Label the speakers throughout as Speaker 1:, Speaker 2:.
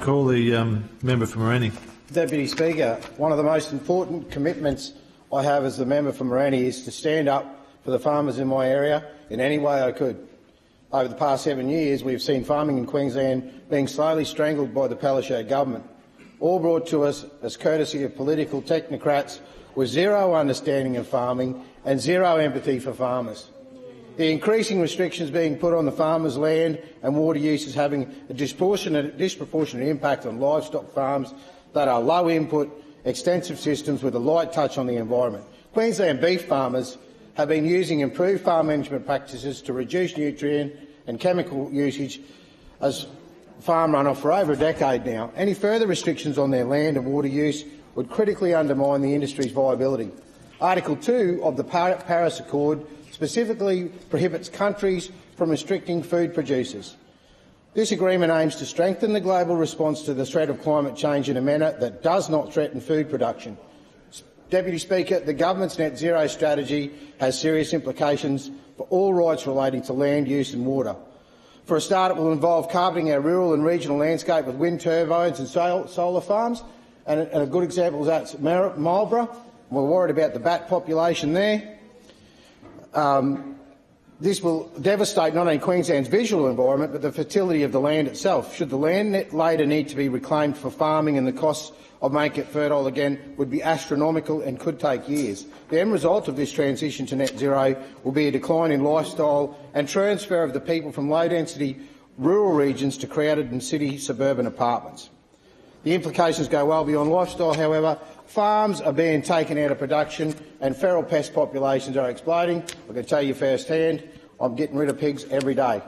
Speaker 1: Call the member for Mirani.
Speaker 2: Deputy Speaker, one of the most important commitments I have as the member for Mirani is to stand up for the farmers in my area in any way I could. Over the past 7 years, we have seen farming in Queensland being slowly strangled by the Qld Government, all brought to us as courtesy of political technocrats with zero understanding of farming and zero empathy for farmers. The increasing restrictions being put on the farmers' land and water use is having a disproportionate impact on livestock farms that are low input, extensive systems with a light touch on the environment. Queensland beef farmers have been using improved farm management practices to reduce nutrient and chemical usage as farm runoff for over a decade now. Any further restrictions on their land and water use would critically undermine the industry's viability. Article 2 of the Paris Accord specifically prohibits countries from restricting food producers. This agreement aims to strengthen the global response to the threat of climate change in a manner that does not threaten food production. Deputy Speaker, the government's net zero strategy has serious implications for all rights relating to land use and water. For a start, it will involve carpeting our rural and regional landscape with wind turbines and solar farms, and a good example of that is Marlborough. We're worried about the bat population there. This will devastate not only Queensland's visual environment but the fertility of the land itself. Should the land later need to be reclaimed for farming, and the costs of making it fertile again would be astronomical and could take years. The end result of this transition to net zero will be a decline in lifestyle and transfer of the people from low-density rural regions to crowded and city suburban apartments. The implications go well beyond lifestyle, however. Farms are being taken out of production and feral pest populations are exploding. I can tell you firsthand, I'm getting rid of pigs every day.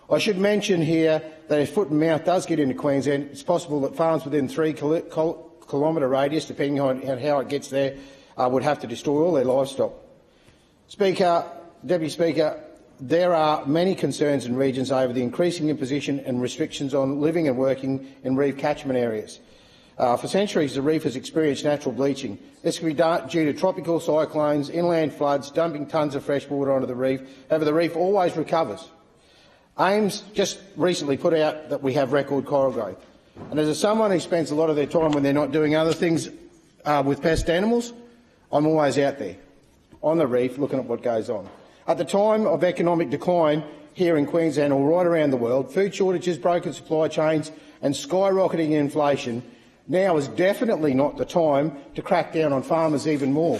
Speaker 2: I should mention here that if foot and mouth does get into Queensland, it's possible that farms within 3 kilometre radius, depending on how it gets there, would have to destroy all their livestock. Deputy Speaker, there are many concerns in regions over the increasing imposition and restrictions on living and working in reef catchment areas. For centuries, the reef has experienced natural bleaching. This can be due to tropical cyclones, inland floods, dumping tonnes of fresh water onto the reef. However, the reef always recovers. AIMS just recently put out that we have record coral growth. And as someone who spends a lot of their time when they're not doing other things with pest animals, I'm always out there on the reef looking at what goes on. At the time of economic decline here in Queensland or right around the world, food shortages, broken supply chains and skyrocketing inflation, now is definitely not the time to crack down on farmers even more.